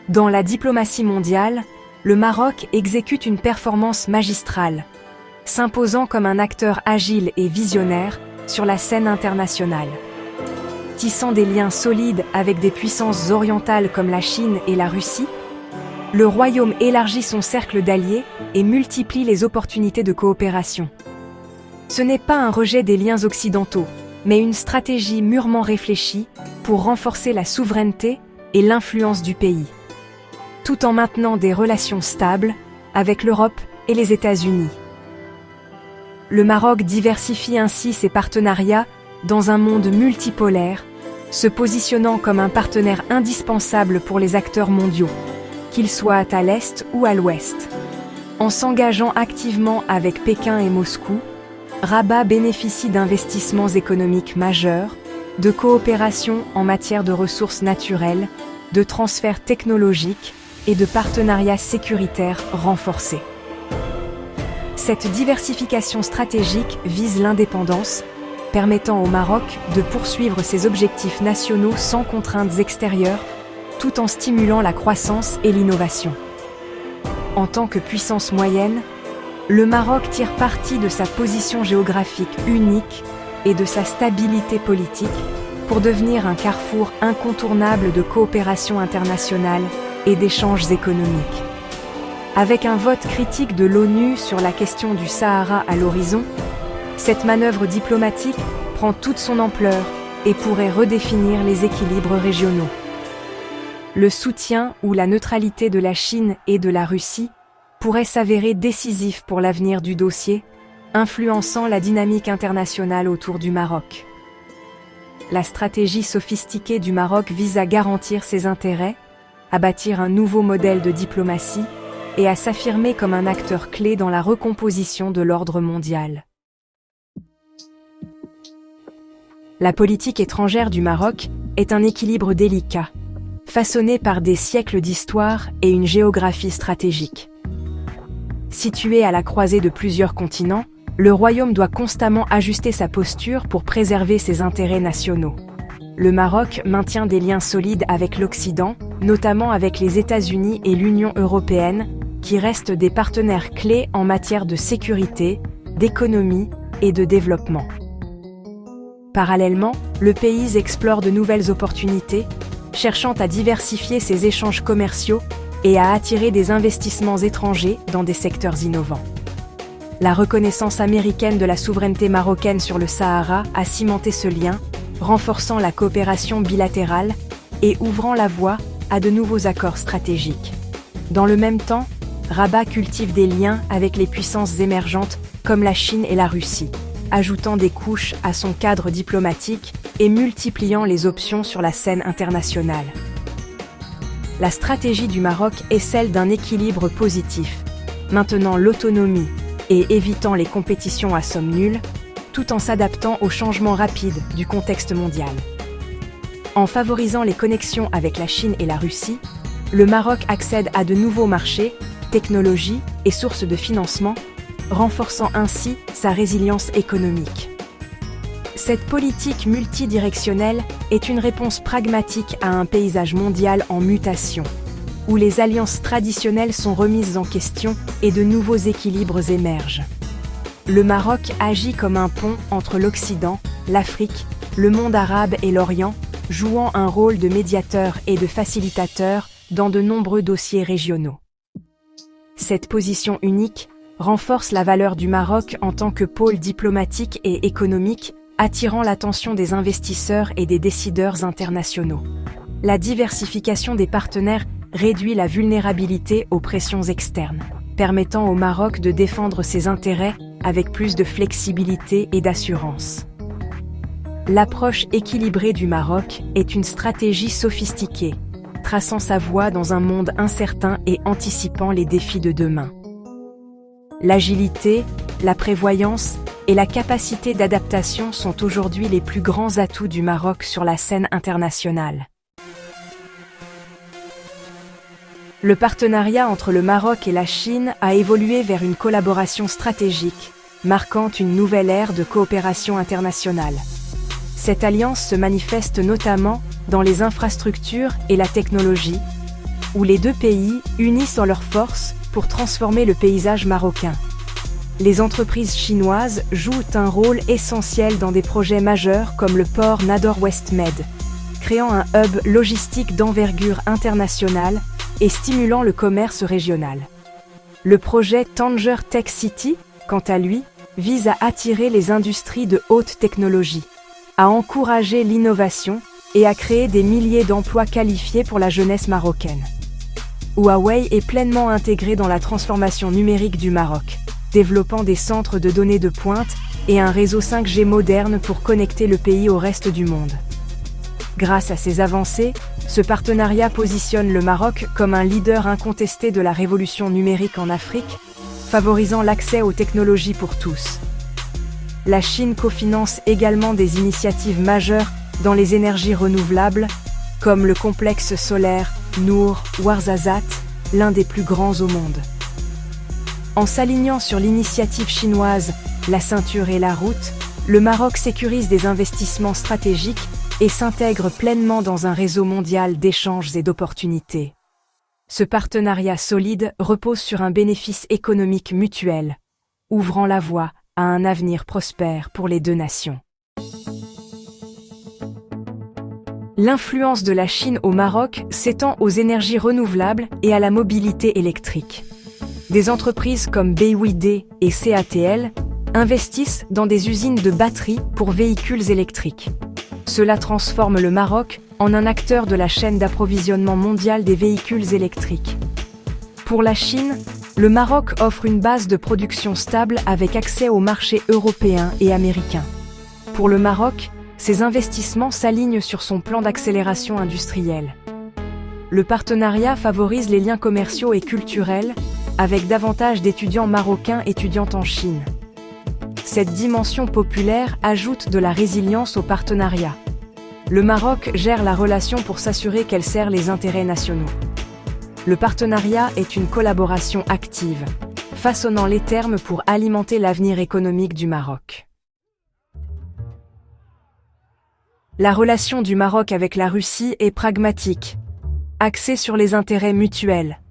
Dans la diplomatie mondiale, le Maroc exécute une performance magistrale, s'imposant comme un acteur agile et visionnaire sur la scène internationale. Tissant des liens solides avec des puissances orientales comme la Chine et la Russie, le royaume élargit son cercle d'alliés et multiplie les opportunités de coopération. Ce n'est pas un rejet des liens occidentaux, mais une stratégie mûrement réfléchie pour renforcer la souveraineté et l'influence du pays, tout en maintenant des relations stables avec l'Europe et les États-Unis. Le Maroc diversifie ainsi ses partenariats dans un monde multipolaire, se positionnant comme un partenaire indispensable pour les acteurs mondiaux, qu'ils soient à l'Est ou à l'Ouest. En s'engageant activement avec Pékin et Moscou, Rabat bénéficie d'investissements économiques majeurs, de coopération en matière de ressources naturelles, de transferts technologiques et de partenariats sécuritaires renforcés. Cette diversification stratégique vise l'indépendance, permettant au Maroc de poursuivre ses objectifs nationaux sans contraintes extérieures, tout en stimulant la croissance et l'innovation. En tant que puissance moyenne, le Maroc tire parti de sa position géographique unique et de sa stabilité politique pour devenir un carrefour incontournable de coopération internationale et d'échanges économiques. Avec un vote critique de l'ONU sur la question du Sahara à l'horizon, cette manœuvre diplomatique prend toute son ampleur et pourrait redéfinir les équilibres régionaux. Le soutien ou la neutralité de la Chine et de la Russie pourrait s'avérer décisif pour l'avenir du dossier, influençant la dynamique internationale autour du Maroc. La stratégie sophistiquée du Maroc vise à garantir ses intérêts, à bâtir un nouveau modèle de diplomatie et à s'affirmer comme un acteur clé dans la recomposition de l'ordre mondial. La politique étrangère du Maroc est un équilibre délicat, façonné par des siècles d'histoire et une géographie stratégique. Situé à la croisée de plusieurs continents, le royaume doit constamment ajuster sa posture pour préserver ses intérêts nationaux. Le Maroc maintient des liens solides avec l'Occident, notamment avec les États-Unis et l'Union européenne, qui restent des partenaires clés en matière de sécurité, d'économie et de développement. Parallèlement, le pays explore de nouvelles opportunités, cherchant à diversifier ses échanges commerciaux et à attirer des investissements étrangers dans des secteurs innovants. La reconnaissance américaine de la souveraineté marocaine sur le Sahara a cimenté ce lien, renforçant la coopération bilatérale et ouvrant la voie à de nouveaux accords stratégiques. Dans le même temps, Rabat cultive des liens avec les puissances émergentes comme la Chine et la Russie, ajoutant des couches à son cadre diplomatique et multipliant les options sur la scène internationale. La stratégie du Maroc est celle d'un équilibre positif, maintenant l'autonomie et évitant les compétitions à somme nulle, tout en s'adaptant aux changements rapides du contexte mondial. En favorisant les connexions avec la Chine et la Russie, le Maroc accède à de nouveaux marchés, technologies et sources de financement, renforçant ainsi sa résilience économique. Cette politique multidirectionnelle est une réponse pragmatique à un paysage mondial en mutation, où les alliances traditionnelles sont remises en question et de nouveaux équilibres émergent. Le Maroc agit comme un pont entre l'Occident, l'Afrique, le monde arabe et l'Orient, jouant un rôle de médiateur et de facilitateur dans de nombreux dossiers régionaux. Cette position unique renforce la valeur du Maroc en tant que pôle diplomatique et économique, attirant l'attention des investisseurs et des décideurs internationaux. La diversification des partenaires réduit la vulnérabilité aux pressions externes, permettant au Maroc de défendre ses intérêts avec plus de flexibilité et d'assurance. L'approche équilibrée du Maroc est une stratégie sophistiquée, traçant sa voie dans un monde incertain et anticipant les défis de demain. L'agilité, la prévoyance et la capacité d'adaptation sont aujourd'hui les plus grands atouts du Maroc sur la scène internationale. Le partenariat entre le Maroc et la Chine a évolué vers une collaboration stratégique, marquant une nouvelle ère de coopération internationale. Cette alliance se manifeste notamment dans les infrastructures et la technologie, où les deux pays unissent leurs forces pour transformer le paysage marocain. Les entreprises chinoises jouent un rôle essentiel dans des projets majeurs comme le port Nador West Med, créant un hub logistique d'envergure internationale et stimulant le commerce régional. Le projet Tanger Tech City, quant à lui, vise à attirer les industries de haute technologie, à encourager l'innovation et à créer des milliers d'emplois qualifiés pour la jeunesse marocaine. Huawei est pleinement intégré dans la transformation numérique du Maroc, développant des centres de données de pointe et un réseau 5G moderne pour connecter le pays au reste du monde. Grâce à ces avancées, ce partenariat positionne le Maroc comme un leader incontesté de la révolution numérique en Afrique, favorisant l'accès aux technologies pour tous. La Chine cofinance également des initiatives majeures dans les énergies renouvelables, comme le complexe solaire Nour Ouarzazate, l'un des plus grands au monde. En s'alignant sur l'initiative chinoise La ceinture et la route, le Maroc sécurise des investissements stratégiques et s'intègre pleinement dans un réseau mondial d'échanges et d'opportunités. Ce partenariat solide repose sur un bénéfice économique mutuel, ouvrant la voie à un avenir prospère pour les deux nations. L'influence de la Chine au Maroc s'étend aux énergies renouvelables et à la mobilité électrique. Des entreprises comme BYD et CATL investissent dans des usines de batteries pour véhicules électriques. Cela transforme le Maroc en un acteur de la chaîne d'approvisionnement mondiale des véhicules électriques. Pour la Chine, le Maroc offre une base de production stable avec accès aux marchés européens et américains. Pour le Maroc, ces investissements s'alignent sur son plan d'accélération industrielle. Le partenariat favorise les liens commerciaux et culturels, avec davantage d'étudiants marocains étudiant en Chine. Cette dimension populaire ajoute de la résilience au partenariat. Le Maroc gère la relation pour s'assurer qu'elle sert les intérêts nationaux. Le partenariat est une collaboration active, façonnant les termes pour alimenter l'avenir économique du Maroc. La relation du Maroc avec la Russie est pragmatique, axée sur les intérêts mutuels.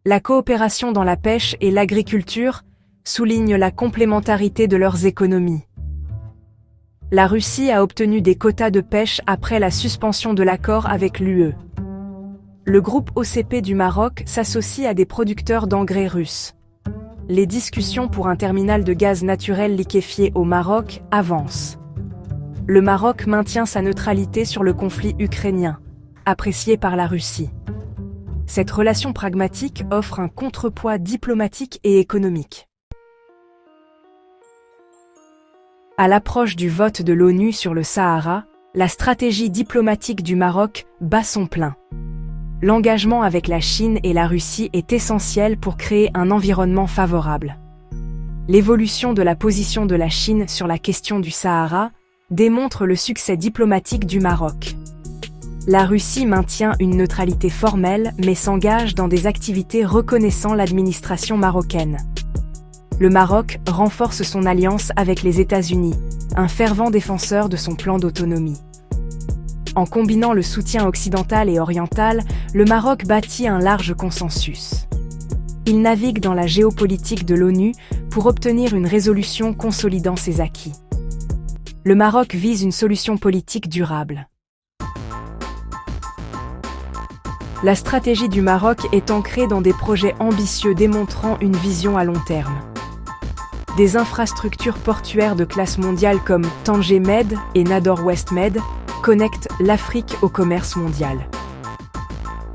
La coopération dans la pêche et l'agriculture souligne la complémentarité de leurs économies. La Russie a obtenu des quotas de pêche après la suspension de l'accord avec l'UE. Le groupe OCP du Maroc s'associe à des producteurs d'engrais russes. Les discussions pour un terminal de gaz naturel liquéfié au Maroc avancent. Le Maroc maintient sa neutralité sur le conflit ukrainien, apprécié par la Russie. Cette relation pragmatique offre un contrepoids diplomatique et économique. À l'approche du vote de l'ONU sur le Sahara, la stratégie diplomatique du Maroc bat son plein. L'engagement avec la Chine et la Russie est essentiel pour créer un environnement favorable. L'évolution de la position de la Chine sur la question du Sahara démontre le succès diplomatique du Maroc. La Russie maintient une neutralité formelle mais s'engage dans des activités reconnaissant l'administration marocaine. Le Maroc renforce son alliance avec les États-Unis, un fervent défenseur de son plan d'autonomie. En combinant le soutien occidental et oriental, le Maroc bâtit un large consensus. Il navigue dans la géopolitique de l'ONU pour obtenir une résolution consolidant ses acquis. Le Maroc vise une solution politique durable. La stratégie du Maroc est ancrée dans des projets ambitieux démontrant une vision à long terme. Des infrastructures portuaires de classe mondiale comme Tanger Med et Nador West Med connectent l'Afrique au commerce mondial.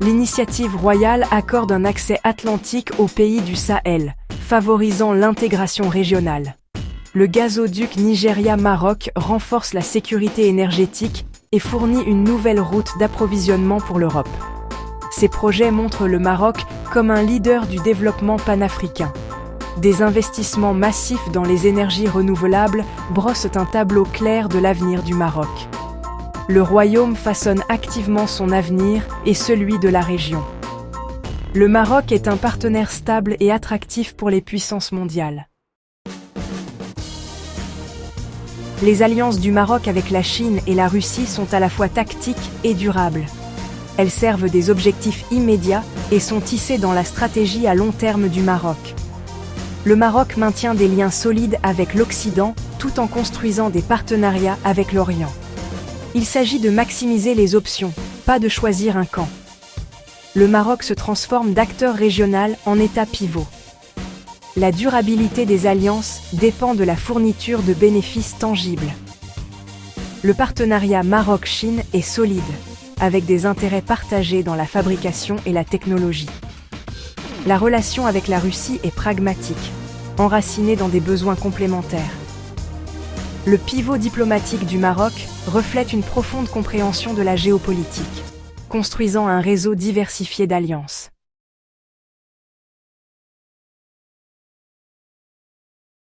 L'initiative royale accorde un accès atlantique aux pays du Sahel, favorisant l'intégration régionale. Le gazoduc Nigeria-Maroc renforce la sécurité énergétique et fournit une nouvelle route d'approvisionnement pour l'Europe. Ces projets montrent le Maroc comme un leader du développement panafricain. Des investissements massifs dans les énergies renouvelables brossent un tableau clair de l'avenir du Maroc. Le royaume façonne activement son avenir et celui de la région. Le Maroc est un partenaire stable et attractif pour les puissances mondiales. Les alliances du Maroc avec la Chine et la Russie sont à la fois tactiques et durables. Elles servent des objectifs immédiats et sont tissées dans la stratégie à long terme du Maroc. Le Maroc maintient des liens solides avec l'Occident tout en construisant des partenariats avec l'Orient. Il s'agit de maximiser les options, pas de choisir un camp. Le Maroc se transforme d'acteur régional en État pivot. La durabilité des alliances dépend de la fourniture de bénéfices tangibles. Le partenariat Maroc-Chine est solide, avec des intérêts partagés dans la fabrication et la technologie. La relation avec la Russie est pragmatique, enracinée dans des besoins complémentaires. Le pivot diplomatique du Maroc reflète une profonde compréhension de la géopolitique, construisant un réseau diversifié d'alliances.